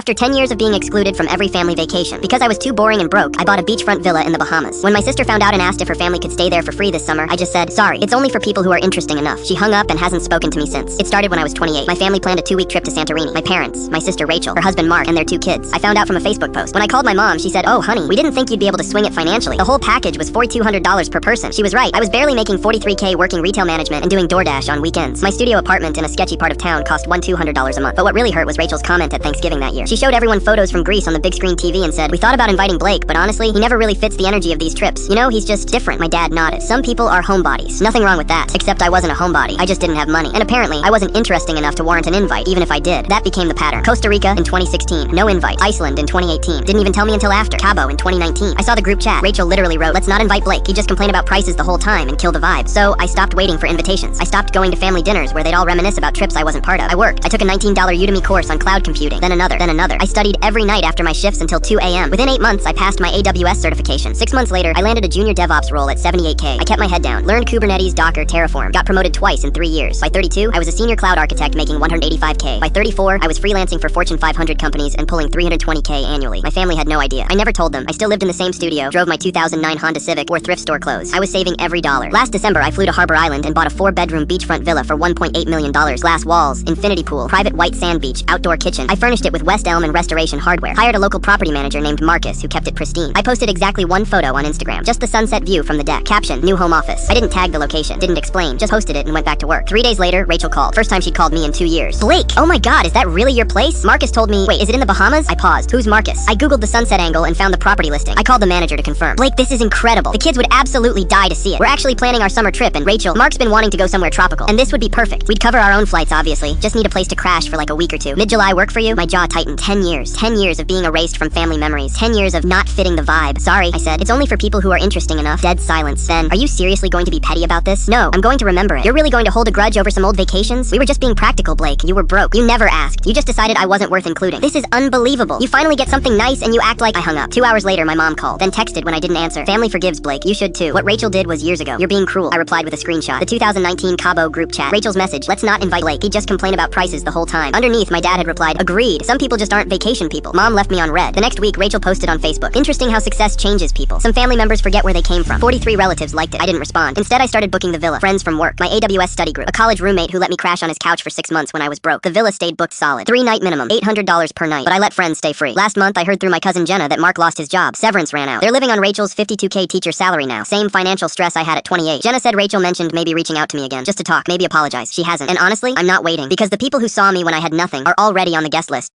After 10 years of being excluded from every family vacation, because I was too boring and broke, I bought a beachfront villa in the Bahamas. When my sister found out and asked if her family could stay there for free this summer, I just said, sorry, it's only for people who are interesting enough. She hung up and hasn't spoken to me since. It started when I was 28. My family planned a 2-week trip to Santorini. My parents, my sister Rachel, her husband Mark, and their 2 kids. I found out from a Facebook post. When I called my mom, she said, oh honey, we didn't think you'd be able to swing it financially. The whole package was $4,200 per person. She was right. I was barely making $43K working retail management and doing DoorDash on weekends. My studio apartment in a sketchy part of town cost $1,200 a month. But what really hurt was Rachel's comment at Thanksgiving that year. She showed everyone photos from Greece on the big screen TV and said, we thought about inviting Blake, but honestly, he never really fits the energy of these trips. You know, he's just different. My dad nodded. Some people are homebodies. Nothing wrong with that. Except I wasn't a homebody. I just didn't have money. And apparently, I wasn't interesting enough to warrant an invite, even if I did. That became the pattern. Costa Rica in 2016. No invite. Iceland in 2018. Didn't even tell me until after. Cabo in 2019. I saw the group chat. Rachel literally wrote, let's not invite Blake. He just complained about prices the whole time and kill the vibe. So I stopped waiting for invitations. I stopped going to family dinners where they'd all reminisce about trips I wasn't part of. I worked. I took a $19 Udemy course on cloud computing. Then another. I studied every night after my shifts until 2 a.m. Within 8 months, I passed my AWS certification. 6 months later, I landed a junior DevOps role at $78K. I kept my head down. Learned Kubernetes, Docker, Terraform. Got promoted twice in 3 years. By 32, I was a senior cloud architect making $185K. By 34, I was freelancing for Fortune 500 companies and pulling $320K annually. My family had no idea. I never told them. I still lived in the same studio, drove my 2009 Honda Civic, wore thrift store clothes. I was saving every dollar. Last December, I flew to Harbor Island and bought a 4-bedroom beachfront villa for $1.8 million. Glass walls, infinity pool, private white sand beach, outdoor kitchen. I furnished it with West Elm and restoration hardware. Hired a local property manager named Marcus who kept it pristine. I posted exactly 1 photo on Instagram. Just the sunset view from the deck. Caption, new home office. I didn't tag the location. Didn't explain. Just posted it and went back to work. 3 days later, Rachel called. First time she'd called me in 2 years. Blake! Oh my god, is that really your place? Marcus told me, wait, is it in the Bahamas? I paused. Who's Marcus? I googled the sunset angle and found the property listing. I called the manager to confirm. Blake, this is incredible. The kids would absolutely die to see it. We're actually planning our summer trip and Rachel, Mark's been wanting to go somewhere tropical. And this would be perfect. We'd cover our own flights, obviously. Just need a place to crash for like a week or 2. Mid-July work for you? My jaw tightened. 10 years. 10 years of being erased from family memories. 10 years of not fitting the vibe. Sorry, I said. It's only for people who are interesting enough. Dead silence. Then, are you seriously going to be petty about this? No, I'm going to remember it. You're really going to hold a grudge over some old vacations? We were just being practical, Blake. You were broke. You never asked. You just decided I wasn't worth including. This is unbelievable. You finally get something nice and you act like I hung up. 2 hours later, my mom called, then texted when I didn't answer. Family forgives, Blake. You should too. What Rachel did was years ago. You're being cruel. I replied with a screenshot. The 2019 Cabo group chat. Rachel's message. Let's not invite Blake. He just complained about prices the whole time. Underneath, my dad had replied, agreed. Some people just aren't vacation people. Mom left me on red. The next week, Rachel posted on Facebook. Interesting how success changes people. Some family members forget where they came from. 43 relatives liked it. I didn't respond. Instead, I started booking the villa. Friends from work. My AWS study group. A college roommate who let me crash on his couch for 6 months when I was broke. The villa stayed booked solid. 3-night minimum. $800 per night. But I let friends stay free. Last month, I heard through my cousin Jenna that Mark lost his job. Severance ran out. They're living on Rachel's $52K teacher salary now. Same financial stress I had at 28. Jenna said Rachel mentioned maybe reaching out to me again. Just to talk. Maybe apologize. She hasn't. And honestly, I'm not waiting. Because the people who saw me when I had nothing are already on the guest list.